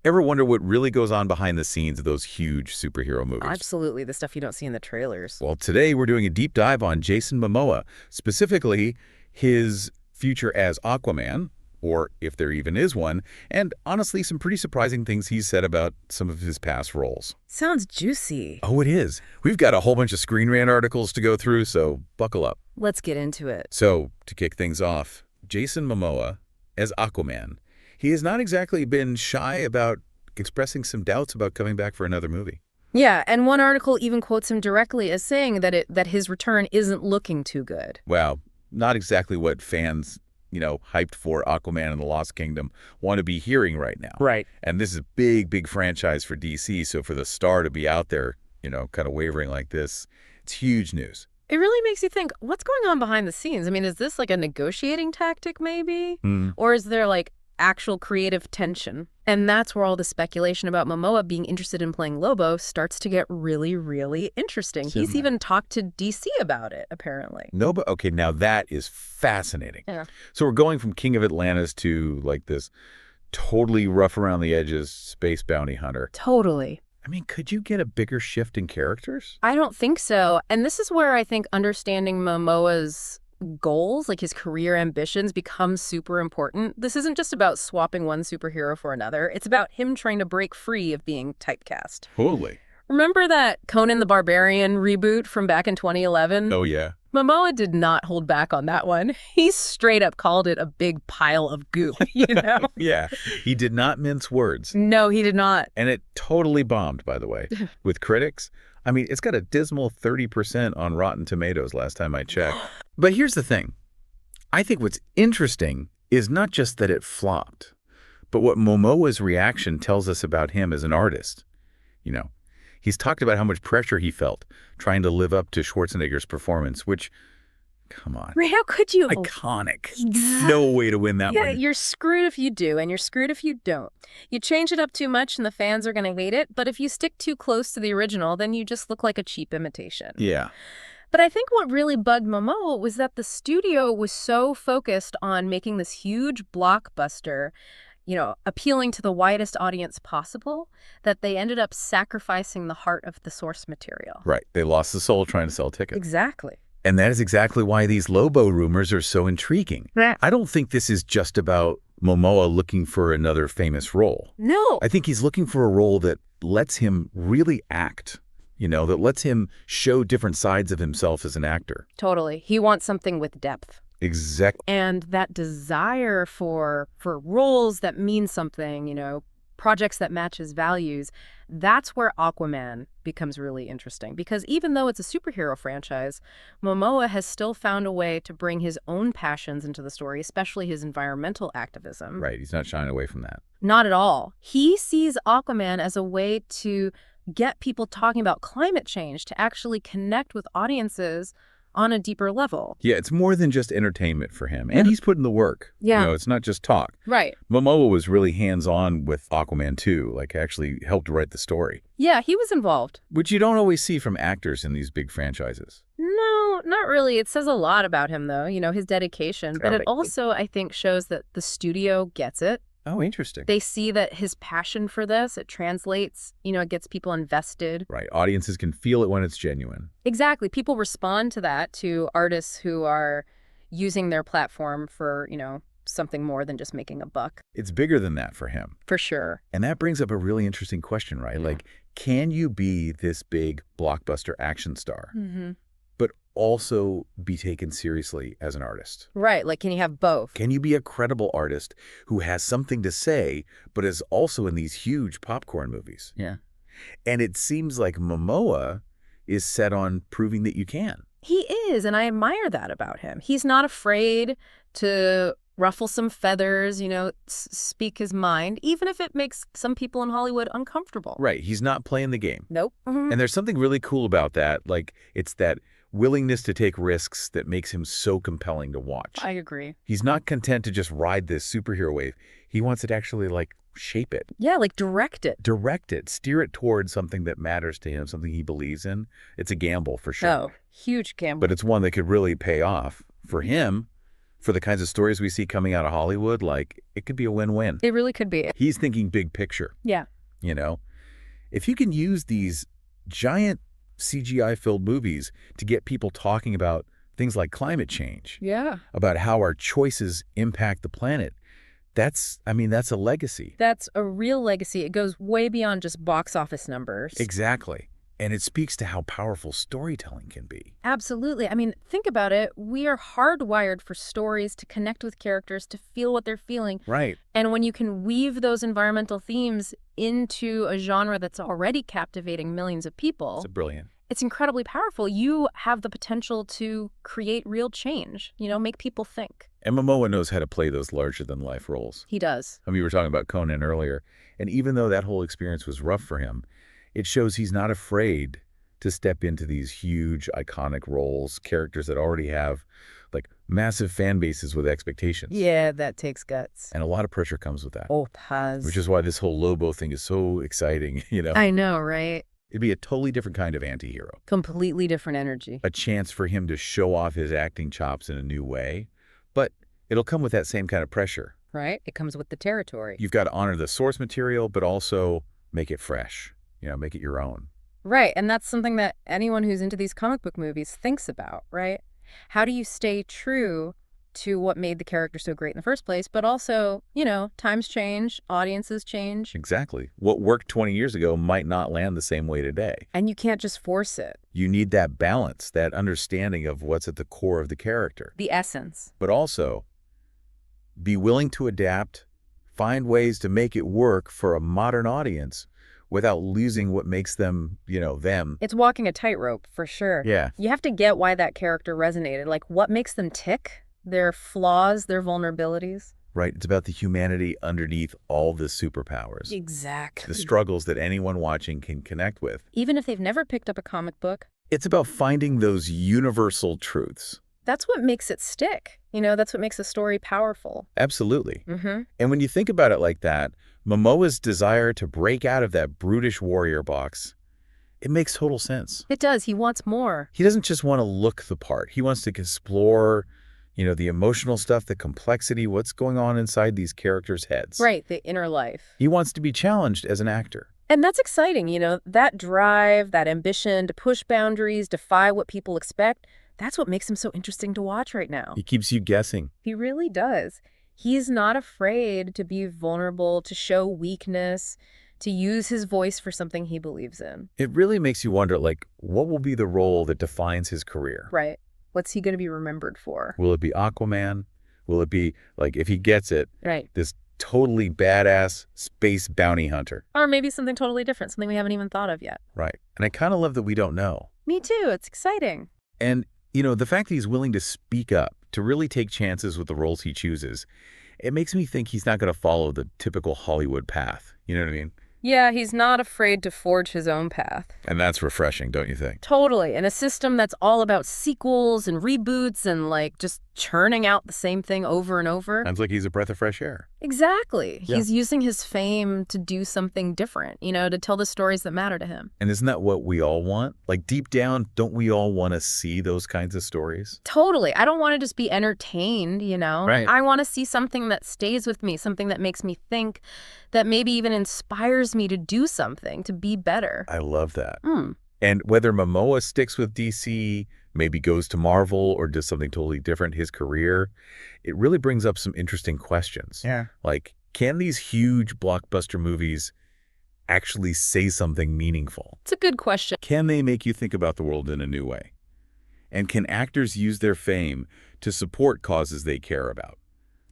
Ever wonder what really goes on behind the scenes of those huge superhero movies? Absolutely, the stuff you don't see in the trailers. Well, today we're doing a deep dive on Jason Momoa, specifically his future as Aquaman, or if there even is one, and honestly, some pretty surprising things he's said about some of his past roles. Sounds juicy. Oh, it is. We've got a whole bunch of Screen Rant articles to go through, so buckle up. Let's get into it. So, to kick things off, Jason Momoa as Aquaman. He has not exactly been shy about expressing some doubts about coming back for another movie. Yeah, and one article even quotes him directly as saying that his return isn't looking too good. Wow, not exactly what fans, hyped for Aquaman and the Lost Kingdom want to be hearing right now. Right. And this is a big, big franchise for DC, so for the star to be out there, kind of wavering like this, it's huge news. It really makes you think, what's going on behind the scenes? I mean, is this like a negotiating tactic maybe? Or is there like actual creative tension? And that's where all the speculation about Momoa being interested in playing Lobo starts to get really, really interesting. He's even talked to DC about it, apparently. No, but okay, now that is fascinating. Yeah. So we're going from King of Atlantis to like this totally rough around the edges space bounty hunter. Totally. I mean, could you get a bigger shift in characters? I don't think so. And this is where I think understanding Momoa's goals, like his career ambitions, becomes super important. This isn't just about swapping one superhero for another. It's about him trying to break free of being typecast. Totally. Remember that Conan the Barbarian reboot from back in 2011? Oh, yeah. Momoa did not hold back on that one. He straight up called it a big pile of goop, Yeah, he did not mince words. No, he did not. And it totally bombed, by the way, with critics. I mean, it's got a dismal 30% on Rotten Tomatoes last time I checked. But here's the thing. I think what's interesting is not just that it flopped, but what Momoa's reaction tells us about him as an artist. He's talked about how much pressure he felt trying to live up to Schwarzenegger's performance, which, come on. Right, how could you? Iconic. No way to win that one. Yeah, you're screwed if you do, and you're screwed if you don't. You change it up too much and the fans are going to hate it, but if you stick too close to the original, then you just look like a cheap imitation. Yeah. But I think what really bugged Momoa was that the studio was so focused on making this huge blockbuster, appealing to the widest audience possible, that they ended up sacrificing the heart of the source material. Right. They lost the soul trying to sell tickets. Exactly. And that is exactly why these Lobo rumors are so intriguing. Yeah. I don't think this is just about Momoa looking for another famous role. No. I think he's looking for a role that lets him really act, that lets him show different sides of himself as an actor. Totally. He wants something with depth. Exactly. And that desire for roles that mean something, projects that match his values, that's where Aquaman becomes really interesting. Because even though it's a superhero franchise, Momoa has still found a way to bring his own passions into the story, especially his environmental activism. Right. He's not shying away from that. Not at all. He sees Aquaman as a way to get people talking about climate change, to actually connect with audiences on a deeper level. Yeah, it's more than just entertainment for him. And he's putting the work. Yeah. It's not just talk. Right. Momoa was really hands-on with Aquaman 2, actually helped write the story. Yeah, he was involved. Which you don't always see from actors in these big franchises. No, not really. It says a lot about him, though, his dedication. But it also, I think, shows that the studio gets it. Oh, interesting. They see that his passion for this, it translates, it gets people invested. Right. Audiences can feel it when it's genuine. Exactly. People respond to that, to artists who are using their platform for, something more than just making a buck. It's bigger than that for him. For sure. And that brings up a really interesting question, right? Yeah. Can you be this big blockbuster action star, but also be taken seriously as an artist? Right. Can you have both? Can you be a credible artist who has something to say, but is also in these huge popcorn movies? Yeah. And it seems like Momoa is set on proving that you can. He is, and I admire that about him. He's not afraid to ruffle some feathers, speak his mind, even if it makes some people in Hollywood uncomfortable. Right. He's not playing the game. Nope. And there's something really cool about that. It's that willingness to take risks that makes him so compelling to watch. I agree. He's not content to just ride this superhero wave. He wants it actually shape it. Yeah, direct it. Direct it. Steer it towards something that matters to him, something he believes in. It's a gamble for sure. Oh, huge gamble. But it's one that could really pay off for him, For the kinds of stories we see coming out of Hollywood, like, it could be a win-win. It really could be. He's thinking big picture, Yeah. you know? If you can use these giant CGI-filled movies to get people talking about things like climate change, Yeah. about how our choices impact the planet, that's a legacy. That's a real legacy. It goes way beyond just box office numbers. Exactly. And it speaks to how powerful storytelling can be. Absolutely. I mean, think about it. We are hardwired for stories to connect with characters, to feel what they're feeling. Right. And when you can weave those environmental themes into a genre that's already captivating millions of people, It's brilliant. it's incredibly powerful. You have the potential to create real change, make people think. And Momoa knows how to play those larger-than-life roles. He does. I mean, we were talking about Conan earlier, and even though that whole experience was rough for him, it shows he's not afraid to step into these huge, iconic roles, characters that already have, like, massive fan bases with expectations. Yeah, that takes guts. And a lot of pressure comes with that. Oh, Paz. Which is why this whole Lobo thing is so exciting, I know, right? It'd be a totally different kind of anti-hero. Completely different energy. A chance for him to show off his acting chops in a new way, but it'll come with that same kind of pressure. Right? It comes with the territory. You've got to honor the source material, but also make it fresh, make it your own. Right, and that's something that anyone who's into these comic book movies thinks about, right? How do you stay true to what made the character so great in the first place, but also, times change, audiences change. Exactly. What worked 20 years ago might not land the same way today. And you can't just force it. You need that balance, that understanding of what's at the core of the character. The essence. But also, be willing to adapt, find ways to make it work for a modern audience without losing what makes them, them. It's walking a tightrope, for sure. Yeah. You have to get why that character resonated, like what makes them tick, their flaws, their vulnerabilities. Right. It's about the humanity underneath all the superpowers. Exactly. The struggles that anyone watching can connect with. Even if they've never picked up a comic book. It's about finding those universal truths. That's what makes it stick. That's what makes a story powerful. Absolutely. Mm-hmm. And when you think about it like that, Momoa's desire to break out of that brutish warrior box, it makes total sense. It does. He wants more. He doesn't just want to look the part. He wants to explore, the emotional stuff, the complexity, what's going on inside these characters' heads. Right, the inner life. He wants to be challenged as an actor. And that's exciting, that drive, that ambition to push boundaries, defy what people expect. That's what makes him so interesting to watch right now. He keeps you guessing. He really does. He's not afraid to be vulnerable, to show weakness, to use his voice for something he believes in. It really makes you wonder, what will be the role that defines his career? Right. What's he going to be remembered for? Will it be Aquaman? Will it be, if he gets it, right, this totally badass space bounty hunter? Or maybe something totally different, something we haven't even thought of yet. Right. And I kind of love that we don't know. Me too. It's exciting. And, the fact that he's willing to speak up, to really take chances with the roles he chooses, it makes me think he's not going to follow the typical Hollywood path. You know what I mean? Yeah, he's not afraid to forge his own path. And that's refreshing, don't you think? Totally. And a system that's all about sequels and reboots and just churning out the same thing over and over. Sounds like he's a breath of fresh air. Exactly. Yeah. He's using his fame to do something different, to tell the stories that matter to him. And isn't that what we all want? Deep down, don't we all want to see those kinds of stories? Totally. I don't want to just be entertained, Right. I want to see something that stays with me, something that makes me think, that maybe even inspires me to do something, to be better. I love that. And whether Momoa sticks with DC, maybe goes to Marvel, or does something totally different, his career, it really brings up some interesting questions. Yeah. Can these huge blockbuster movies actually say something meaningful? It's a good question. Can they make you think about the world in a new way? And can actors use their fame to support causes they care about,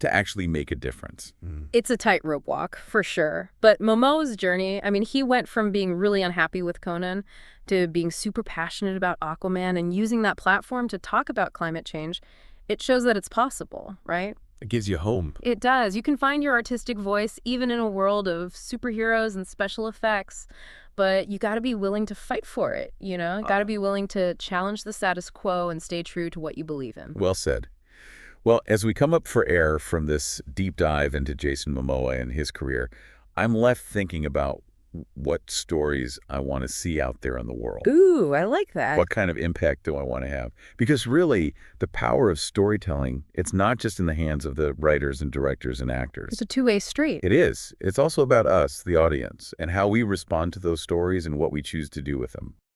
to actually make a difference? It's a tightrope walk, for sure. But Momoa's journey, he went from being really unhappy with Conan to being super passionate about Aquaman and using that platform to talk about climate change. It shows that it's possible, right? It gives you hope. It does. You can find your artistic voice even in a world of superheroes and special effects, but you got to be willing to fight for it, You got to be willing to challenge the status quo and stay true to what you believe in. Well said. Well, as we come up for air from this deep dive into Jason Momoa and his career, I'm left thinking about what stories I want to see out there in the world. Ooh, I like that. What kind of impact do I want to have? Because really, the power of storytelling, it's not just in the hands of the writers and directors and actors. It's a two-way street. It is. It's also about us, the audience, and how we respond to those stories and what we choose to do with them.